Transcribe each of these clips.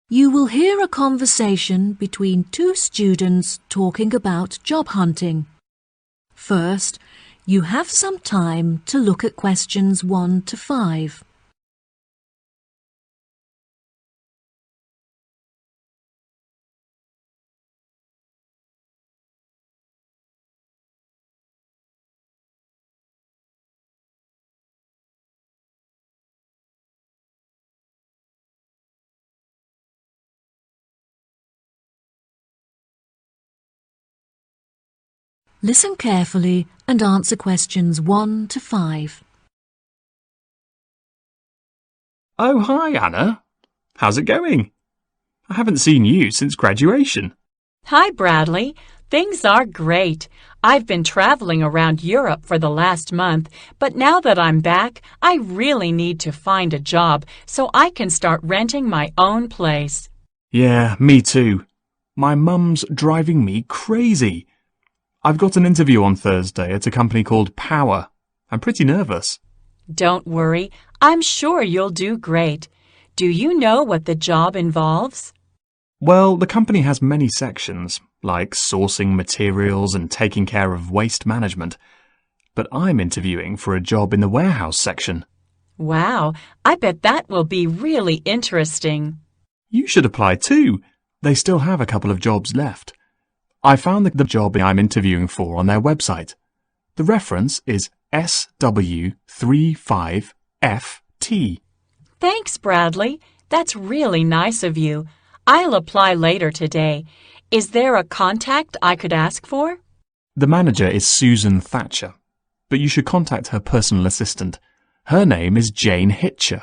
You will hear a conversation between two students talking about job hunting. First, you have some time to look at questions 1 to 5. Listen carefully and answer questions 1 to 5. Oh, hi, Anna. How's it going? I haven't seen you since graduation. Hi, Bradley. Things are great. I've been traveling around Europe for the last month, but now that I'm back, I really need to find a job so I can start renting my own place. Yeah, me too. My mum's driving me crazy. I've got an interview on Thursday at a company called Power. I'm pretty nervous. Don't worry. I'm sure you'll do great. Do you know what the job involves? Well, the company has many sections, like sourcing materials and taking care of waste management. But I'm interviewing for a job in the warehouse section. Wow, I bet that will be really interesting. You should apply too. They still have a couple of jobs left. I found the job I'm interviewing for on their website. The reference is SW35FT. Thanks, Bradley. That's really nice of you. I'll apply later today. Is there a contact I could ask for? The manager is Susan Thatcher, but you should contact her personal assistant. Her name is Jane Hitcher.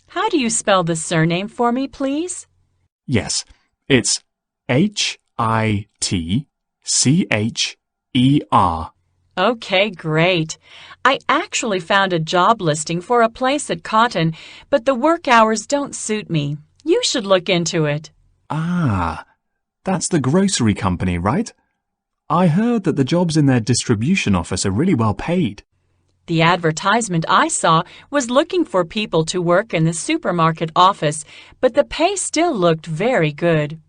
How do you spell the surname for me, please? Yes, it's Hitcher. Okay, great. I actually found a job listing for a place at Cotton, but the work hours don't suit me. You should look into it. Ah, that's the grocery company, right? I heard that the jobs in their distribution office are really well paid. The advertisement I saw was looking for people to work in the supermarket office, but the pay still looked very good.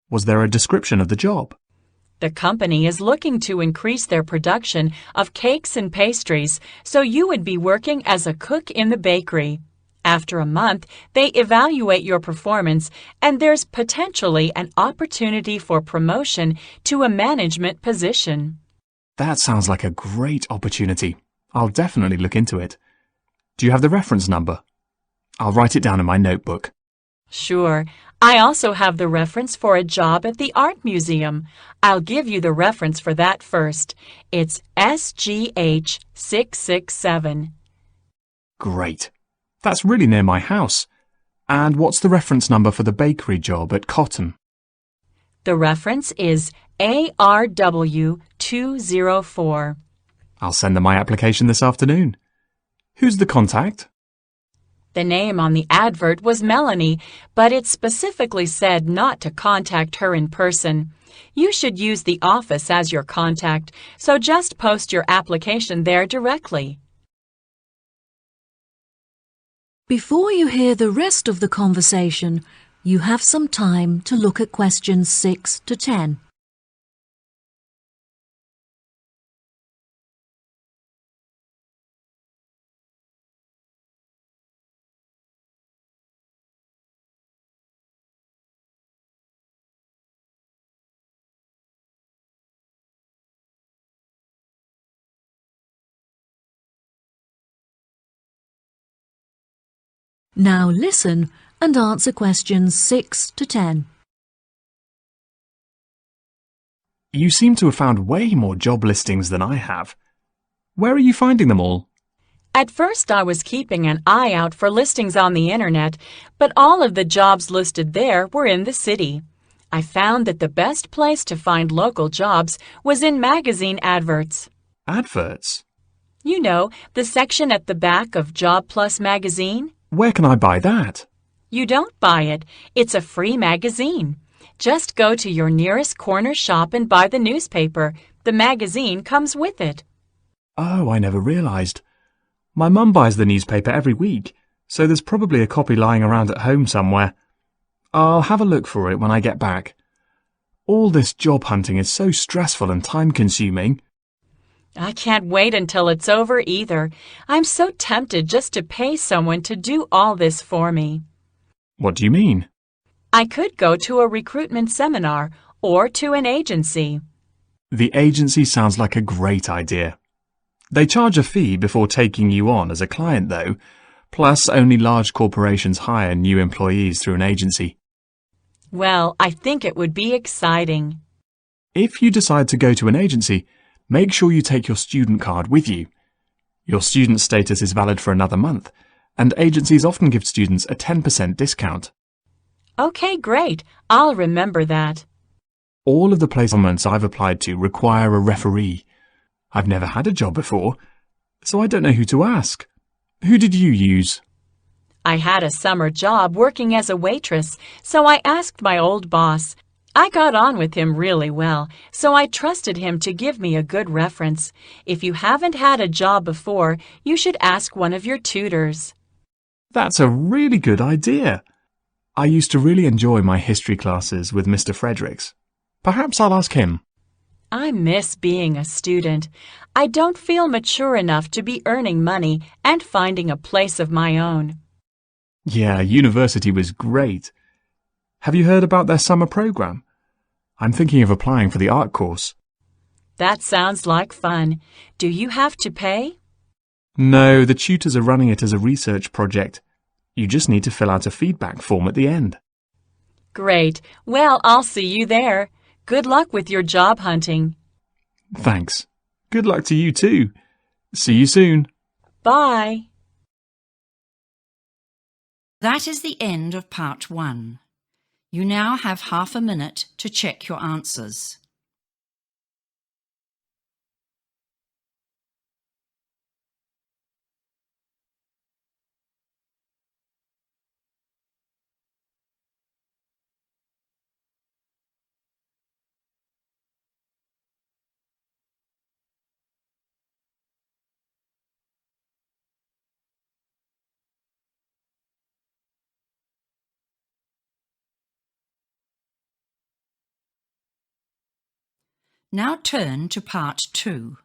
Was there a description of the job? The company is looking to increase their production of cakes and pastries, so you would be working as a cook in the bakery. After a month, they evaluate your performance, and there's potentially an opportunity for promotion to a management position. That sounds like a great opportunity. I'll definitely look into it. Do you have the reference number? I'll write it down in my notebook. Sure. I also have the reference for a job at the art museum. I'll give you the reference for that first. It's SGH667. Great. That's really near my house. And what's the reference number for the bakery job at Cotton? The reference is ARW204. I'll send them my application this afternoon. Who's the contact? The name on the advert was Melanie, but it specifically said not to contact her in person. You should use the office as your contact, so just post your application there directly. Before you hear the rest of the conversation, you have some time to look at questions 6 to 10. Now listen and answer questions 6 to 10. You seem to have found way more job listings than I have. Where are you finding them all? At first, I was keeping an eye out for listings on the internet, but all of the jobs listed there were in the city. I found that the best place to find local jobs was in magazine adverts. Adverts? You know, the section at the back of Job Plus magazine? Where can I buy that? You don't buy it. It's a free magazine. Just go to your nearest corner shop and buy the newspaper. The magazine comes with it. Oh, I never realised. My mum buys the newspaper every week, so there's probably a copy lying around at home somewhere. I'll have a look for it when I get back. All this job hunting is so stressful and time-consuming. I can't wait until it's over either. I'm so tempted just to pay someone to do all this for me. What do you mean? I could go to a recruitment seminar or to an agency. The agency sounds like a great idea. They charge a fee before taking you on as a client, though, plus only large corporations hire new employees through an agency. Well, I think it would be exciting. If you decide to go to an agency, make sure you take your student card with you. Your student status is valid for another month, and agencies often give students a 10% discount. Okay, great. I'll remember that. All of the placements I've applied to require a referee. I've never had a job before, so I don't know who to ask. Who did you use? I had a summer job working as a waitress, so I asked my old boss. I got on with him really well, so I trusted him to give me a good reference. If you haven't had a job before, you should ask one of your tutors. That's a really good idea. I used to really enjoy my history classes with Mr. Fredericks. Perhaps I'll ask him. I miss being a student. I don't feel mature enough to be earning money and finding a place of my own. Yeah, university was great. Have you heard about their summer program? I'm thinking of applying for the art course. That sounds like fun. Do you have to pay? No, the tutors are running it as a research project. You just need to fill out a feedback form at the end. Great. Well, I'll see you there. Good luck with your job hunting. Thanks. Good luck to you too. See you soon. Bye. That is the end of part 1. You now have half a minute to check your answers. Now turn to part 2.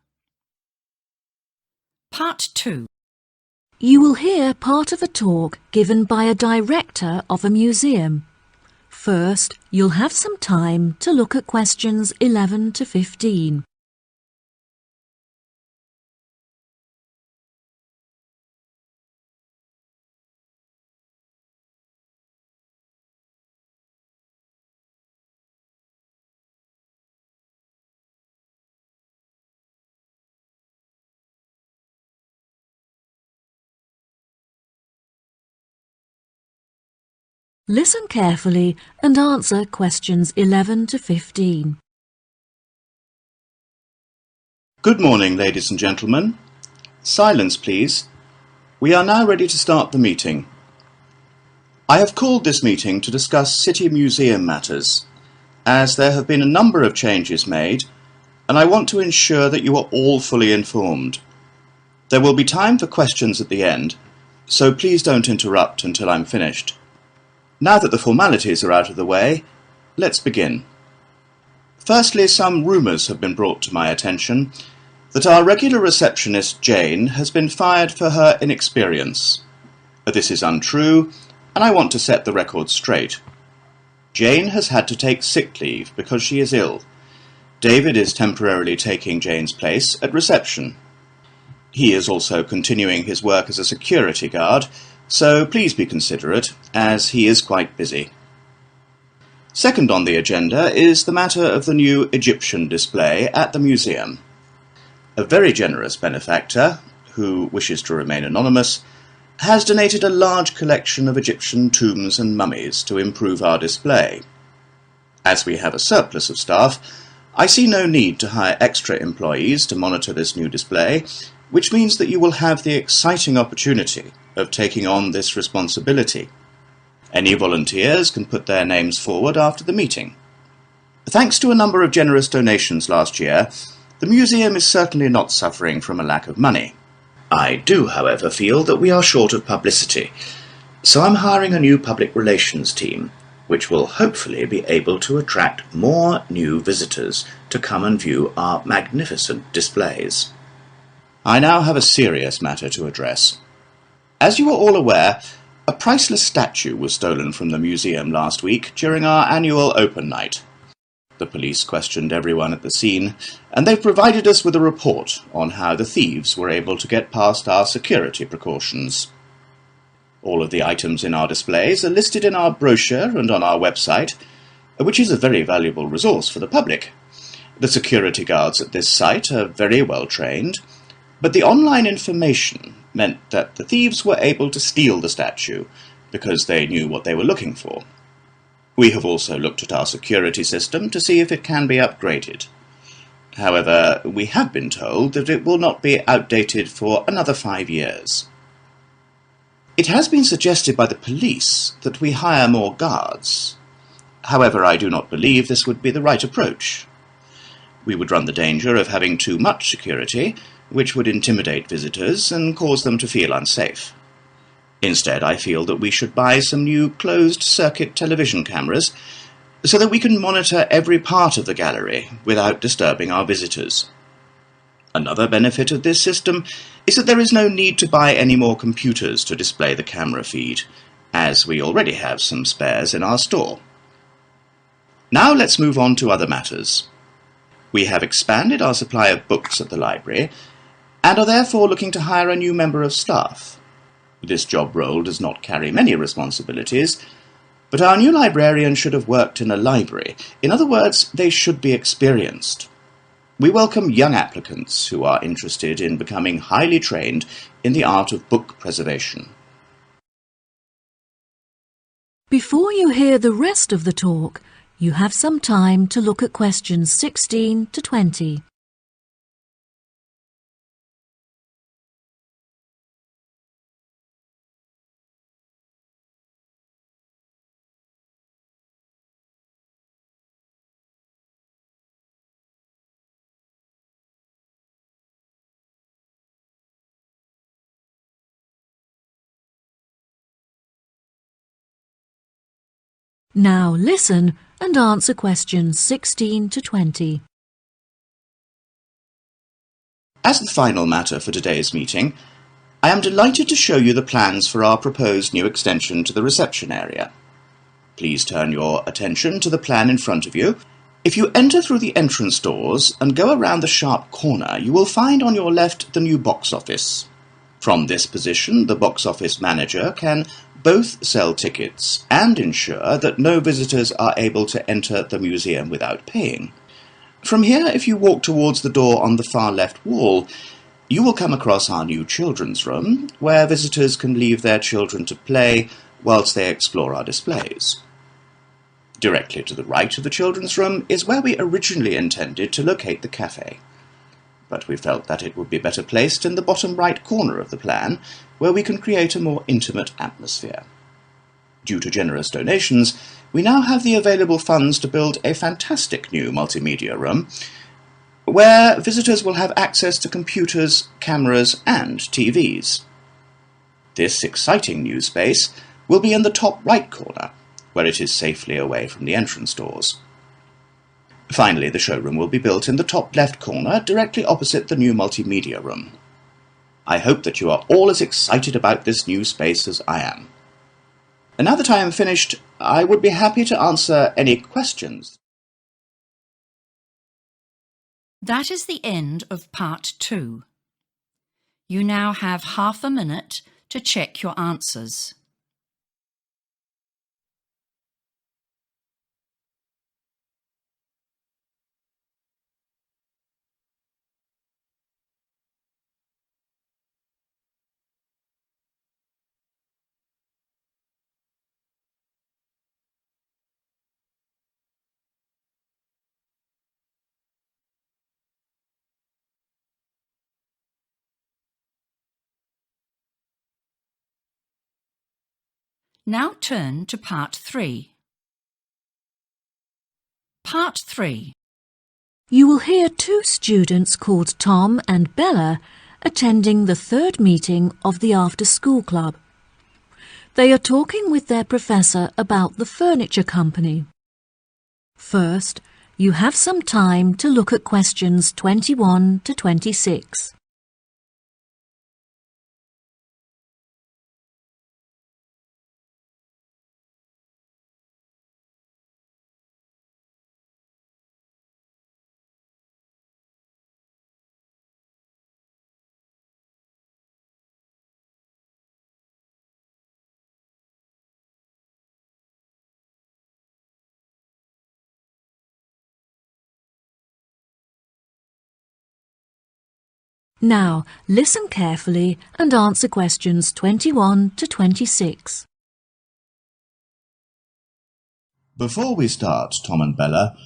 Part 2. You will hear part of a talk given by a director of a museum. First, you'll have some time to look at questions 11 to 15. Listen carefully and answer questions 11 to 15. Good morning, ladies and gentlemen. Silence, please. We are now ready to start the meeting. I have called this meeting to discuss City Museum matters, as there have been a number of changes made, and I want to ensure that you are all fully informed. There will be time for questions at the end, so please don't interrupt until I'm finished. Now that the formalities are out of the way, let's begin. Firstly, some rumours have been brought to my attention that our regular receptionist, Jane, has been fired for her inexperience. This is untrue, and I want to set the record straight. Jane has had to take sick leave because she is ill. David is temporarily taking Jane's place at reception. He is also continuing his work as a security guard, so please be considerate, as he is quite busy. Second on the agenda is the matter of the new Egyptian display at the museum. A very generous benefactor, who wishes to remain anonymous, has donated a large collection of Egyptian tombs and mummies to improve our display. As we have a surplus of staff, I see no need to hire extra employees to monitor this new display, which means that you will have the exciting opportunity of taking on this responsibility. Any volunteers can put their names forward after the meeting. Thanks to a number of generous donations last year, the museum is certainly not suffering from a lack of money. I do, however, feel that we are short of publicity, so I'm hiring a new public relations team, which will hopefully be able to attract more new visitors to come and view our magnificent displays. I now have a serious matter to address. As you are all aware, a priceless statue was stolen from the museum last week during our annual open night. The police questioned everyone at the scene, and they've provided us with a report on how the thieves were able to get past our security precautions. All of the items in our displays are listed in our brochure and on our website, which is a very valuable resource for the public. The security guards at this site are very well trained, but the online information meant that the thieves were able to steal the statue because they knew what they were looking for. We have also looked at our security system to see if it can be upgraded. However, we have been told that it will not be outdated for another 5 years. It has been suggested by the police that we hire more guards. However, I do not believe this would be the right approach. We would run the danger of having too much security, which would intimidate visitors and cause them to feel unsafe. Instead, I feel that we should buy some new closed-circuit television cameras so that we can monitor every part of the gallery without disturbing our visitors. Another benefit of this system is that there is no need to buy any more computers to display the camera feed, as we already have some spares in our store. Now let's move on to other matters. We have expanded our supply of books at the library and are therefore looking to hire a new member of staff. This job role does not carry many responsibilities, but our new librarian should have worked in a library. In other words, they should be experienced. We welcome young applicants who are interested in becoming highly trained in the art of book preservation. Before you hear the rest of the talk, you have some time to look at questions 16 to 20. Now listen and answer questions 16 to 20. As the final matter for today's meeting, I am delighted to show you the plans for our proposed new extension to the reception area. Please turn your attention to the plan in front of you. If you enter through the entrance doors and go around the sharp corner, you will find on your left the new box office. From this position, the box office manager can both sell tickets and ensure that no visitors are able to enter the museum without paying. From here, if you walk towards the door on the far left wall, you will come across our new children's room, where visitors can leave their children to play whilst they explore our displays. Directly to the right of the children's room is where we originally intended to locate the cafe, but we felt that it would be better placed in the bottom right corner of the plan, where we can create a more intimate atmosphere. Due to generous donations, we now have the available funds to build a fantastic new multimedia room, where visitors will have access to computers, cameras, and TVs. This exciting new space will be in the top right corner, where it is safely away from the entrance doors. Finally, the showroom will be built in the top left corner, directly opposite the new multimedia room. I hope that you are all as excited about this new space as I am. And now that I am finished, I would be happy to answer any questions. That is the end of part 2. You now have half a minute to check your answers. Now turn to part 3. Part 3. You will hear 2 students called Tom and Bella attending the 3rd meeting of the after-school club. They are talking with their professor about the furniture company. First, you have some time to look at questions 21 to 26. Now, listen carefully and answer questions 21 to 26. Before we start, Tom and Bella,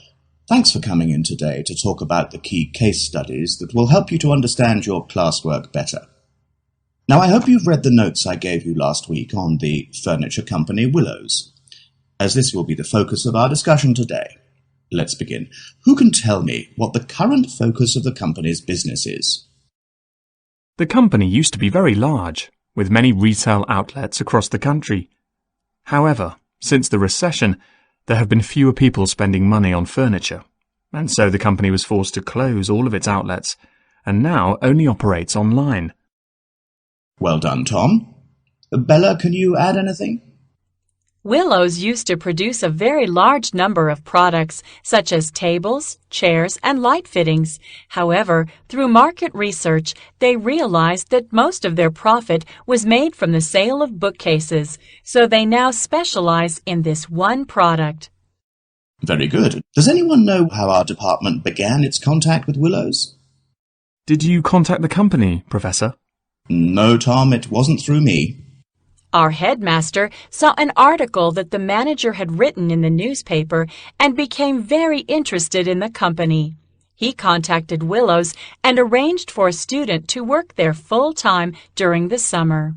thanks for coming in today to talk about the key case studies that will help you to understand your classwork better. Now, I hope you've read the notes I gave you last week on the furniture company Willows, as this will be the focus of our discussion today. Let's begin. Who can tell me what the current focus of the company's business is? The company used to be very large, with many retail outlets across the country. However, since the recession, there have been fewer people spending money on furniture, and so the company was forced to close all of its outlets, and now only operates online. Well done, Tom. Bella, can you add anything? Willows used to produce a very large number of products, such as tables, chairs, and light fittings. However, through market research, they realized that most of their profit was made from the sale of bookcases, so they now specialize in this one product. Very good. Does anyone know how our department began its contact with Willows? Did you contact the company, Professor? No, Tom, it wasn't through me. Our headmaster saw an article that the manager had written in the newspaper and became very interested in the company. He contacted Willows and arranged for a student to work there full-time during the summer.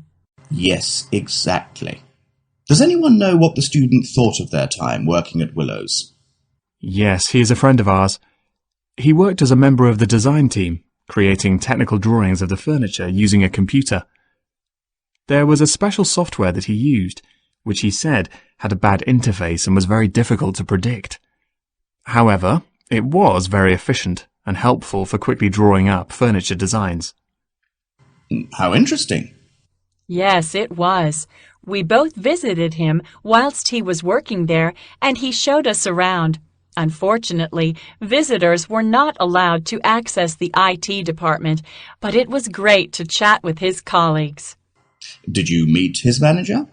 Yes, exactly. Does anyone know what the student thought of their time working at Willows? Yes, he is a friend of ours. He worked as a member of the design team, creating technical drawings of the furniture using a computer. There was a special software that he used, which he said had a bad interface and was very difficult to predict. However, it was very efficient and helpful for quickly drawing up furniture designs. How interesting. Yes, it was. We both visited him whilst he was working there, and he showed us around. Unfortunately, visitors were not allowed to access the IT department, but it was great to chat with his colleagues. Did you meet his manager?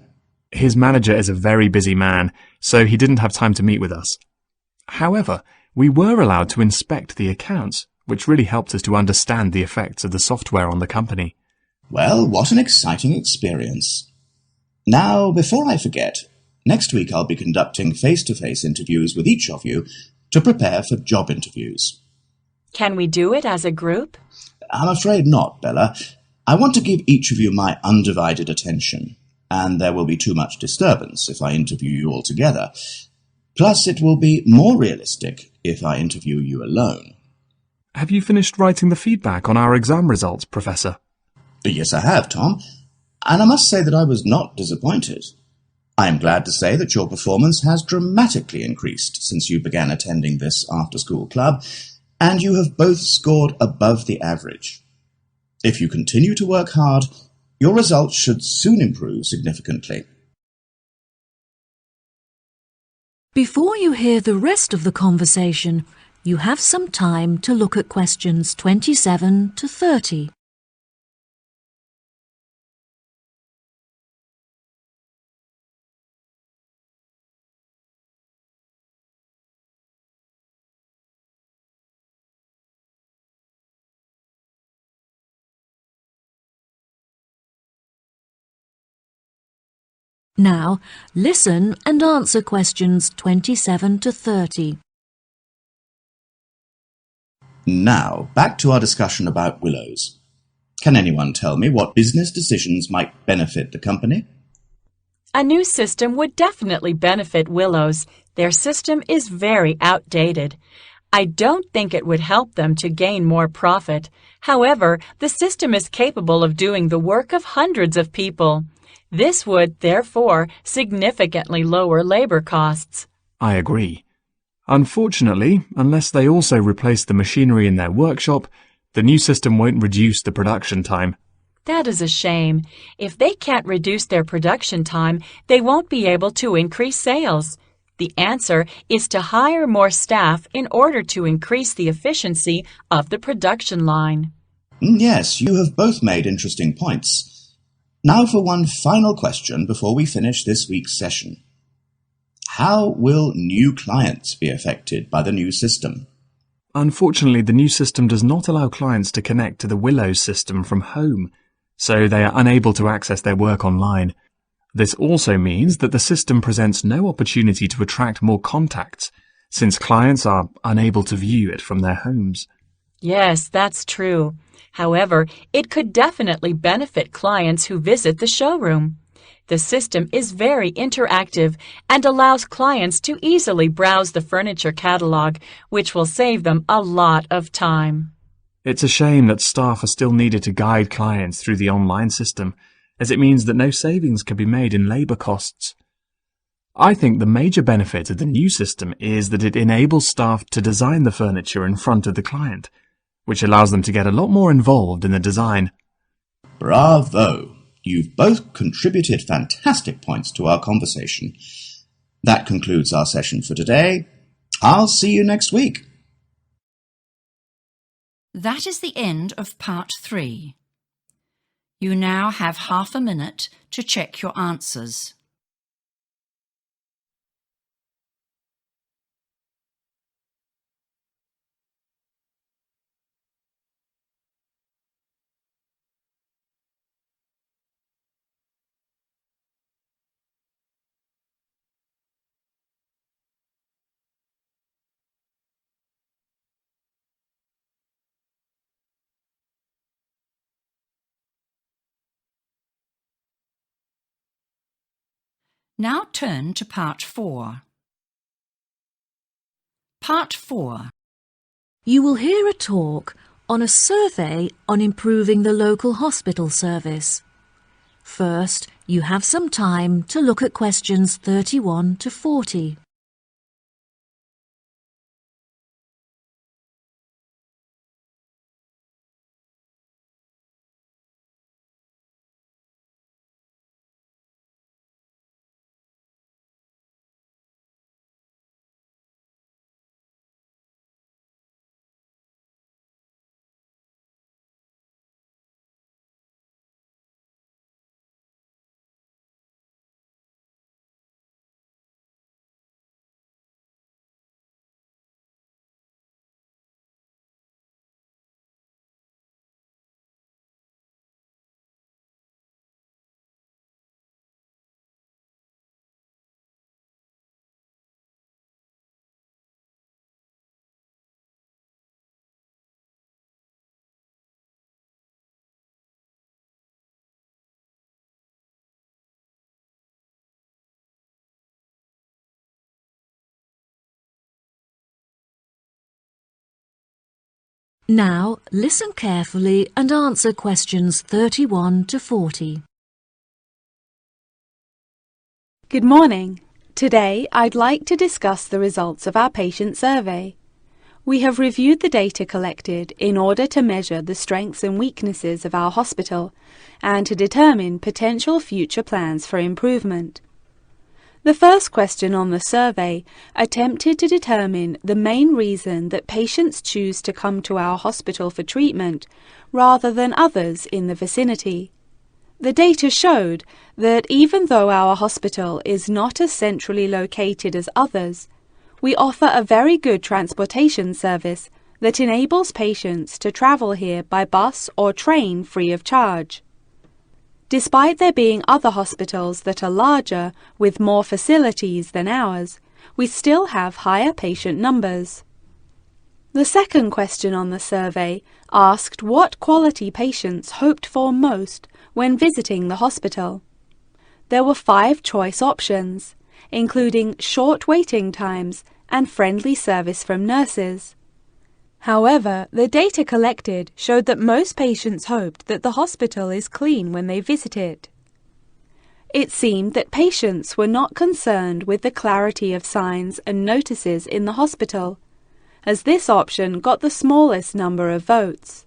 His manager is a very busy man, so he didn't have time to meet with us. However, we were allowed to inspect the accounts, which really helped us to understand the effects of the software on the company. Well, what an exciting experience. Now, before I forget, next week I'll be conducting face-to-face interviews with each of you to prepare for job interviews. Can we do it as a group? I'm afraid not, Bella. I want to give each of you my undivided attention, and there will be too much disturbance if I interview you all together. Plus, it will be more realistic if I interview you alone. Have you finished writing the feedback on our exam results, Professor? Yes, I have, Tom, and I must say that I was not disappointed. I am glad to say that your performance has dramatically increased since you began attending this after-school club, and you have both scored above the average. If you continue to work hard, your results should soon improve significantly. Before you hear the rest of the conversation, you have some time to look at questions 27 to 30. Now, listen and answer questions 27 to 30. Now, back to our discussion about Willows. Can anyone tell me what business decisions might benefit the company? A new system would definitely benefit Willows. Their system is very outdated. I don't think it would help them to gain more profit. However, the system is capable of doing the work of hundreds of people. This would, therefore, significantly lower labor costs. I agree. Unfortunately, unless they also replace the machinery in their workshop, the new system won't reduce the production time. That is a shame. If they can't reduce their production time, they won't be able to increase sales. The answer is to hire more staff in order to increase the efficiency of the production line. Yes, you have both made interesting points. Now for one final question before we finish this week's session. How will new clients be affected by the new system? Unfortunately, the new system does not allow clients to connect to the Willows system from home, so they are unable to access their work online. This also means that the system presents no opportunity to attract more contacts, since clients are unable to view it from their homes. Yes, that's true. However, it could definitely benefit clients who visit the showroom. The system is very interactive and allows clients to easily browse the furniture catalog, which will save them a lot of time. It's a shame that staff are still needed to guide clients through the online system, as it means that no savings can be made in labour costs. I think the major benefit of the new system is that it enables staff to design the furniture in front of the client, which allows them to get a lot more involved in the design. Bravo! You've both contributed fantastic points to our conversation. That concludes our session for today. I'll see you next week. That is the end of part 3. You now have half a minute to check your answers. Now turn to part 4. Part 4. You will hear a talk on a survey on improving the local hospital service. First, you have some time to look at questions 31 to 40. Now, listen carefully and answer questions 31 to 40. Good morning. Today, I'd like to discuss the results of our patient survey. We have reviewed the data collected in order to measure the strengths and weaknesses of our hospital and to determine potential future plans for improvement. The first question on the survey attempted to determine the main reason that patients choose to come to our hospital for treatment rather than others in the vicinity. The data showed that even though our hospital is not as centrally located as others, we offer a very good transportation service that enables patients to travel here by bus or train free of charge. Despite there being other hospitals that are larger with more facilities than ours, we still have higher patient numbers. The second question on the survey asked what quality patients hoped for most when visiting the hospital. There were 5 choice options, including short waiting times and friendly service from nurses. However, the data collected showed that most patients hoped that the hospital is clean when they visit it. It seemed that patients were not concerned with the clarity of signs and notices in the hospital, as this option got the smallest number of votes.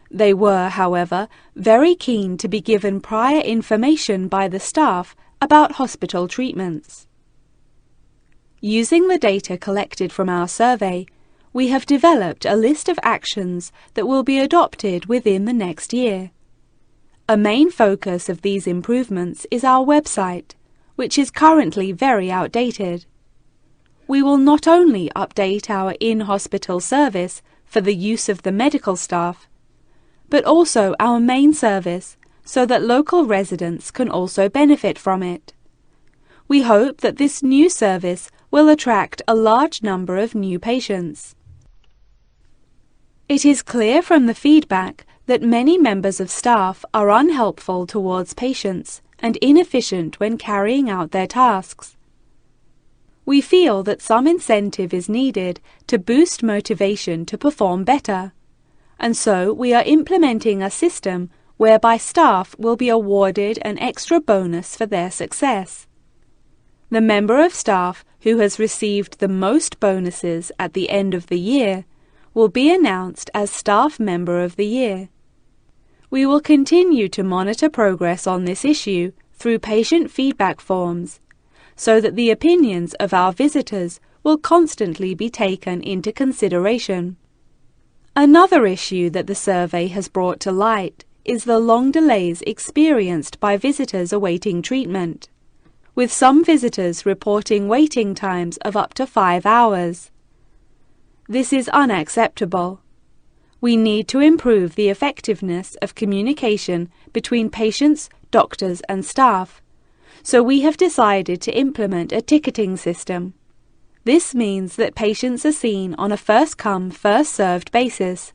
They were, however, very keen to be given prior information by the staff about hospital treatments. Using the data collected from our survey, we have developed a list of actions that will be adopted within the next year. A main focus of these improvements is our website, which is currently very outdated. We will not only update our in-hospital service for the use of the medical staff, but also our main service so that local residents can also benefit from it. We hope that this new service will attract a large number of new patients. It is clear from the feedback that many members of staff are unhelpful towards patients and inefficient when carrying out their tasks. We feel that some incentive is needed to boost motivation to perform better, and so we are implementing a system whereby staff will be awarded an extra bonus for their success. The member of staff who has received the most bonuses at the end of the year will be announced as Staff Member of the Year. We will continue to monitor progress on this issue through patient feedback forms, so that the opinions of our visitors will constantly be taken into consideration. Another issue that the survey has brought to light is the long delays experienced by visitors awaiting treatment, with some visitors reporting waiting times of up to 5 hours. This is unacceptable. We need to improve the effectiveness of communication between patients, doctors and staff, so we have decided to implement a ticketing system. This means that patients are seen on a first-come, first-served basis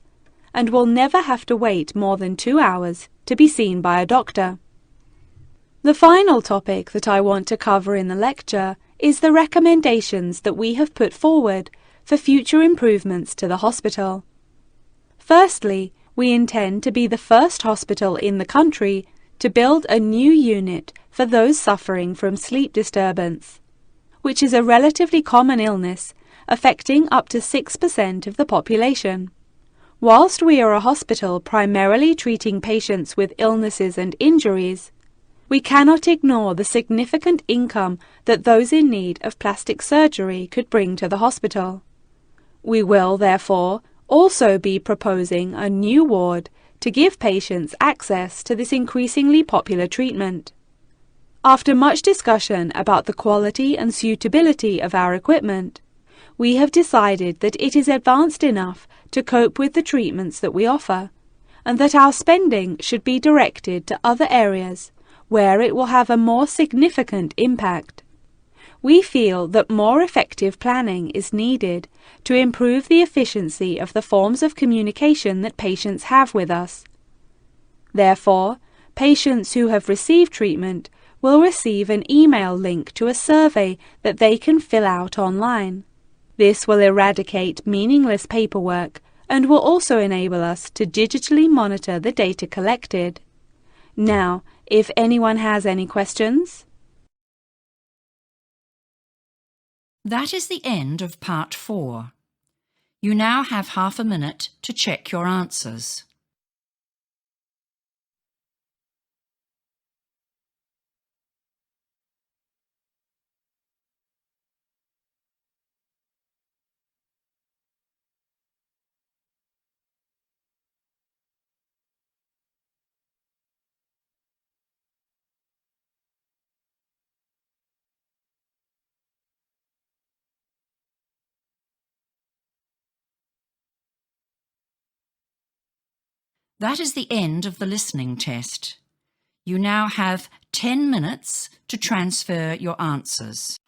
and will never have to wait more than 2 hours to be seen by a doctor. The final topic that I want to cover in the lecture is the recommendations that we have put forward for future improvements to the hospital. Firstly, we intend to be the first hospital in the country to build a new unit for those suffering from sleep disturbance, which is a relatively common illness affecting up to 6% of the population. Whilst we are a hospital primarily treating patients with illnesses and injuries, we cannot ignore the significant income that those in need of plastic surgery could bring to the hospital. We will, therefore, also be proposing a new ward to give patients access to this increasingly popular treatment. After much discussion about the quality and suitability of our equipment, we have decided that it is advanced enough to cope with the treatments that we offer, and that our spending should be directed to other areas where it will have a more significant impact. We feel that more effective planning is needed to improve the efficiency of the forms of communication that patients have with us. Therefore, patients who have received treatment will receive an email link to a survey that they can fill out online. This will eradicate meaningless paperwork and will also enable us to digitally monitor the data collected. Now, if anyone has any questions. That is the end of part 4. You now have half a minute to check your answers. That is the end of the listening test. You now have 10 minutes to transfer your answers.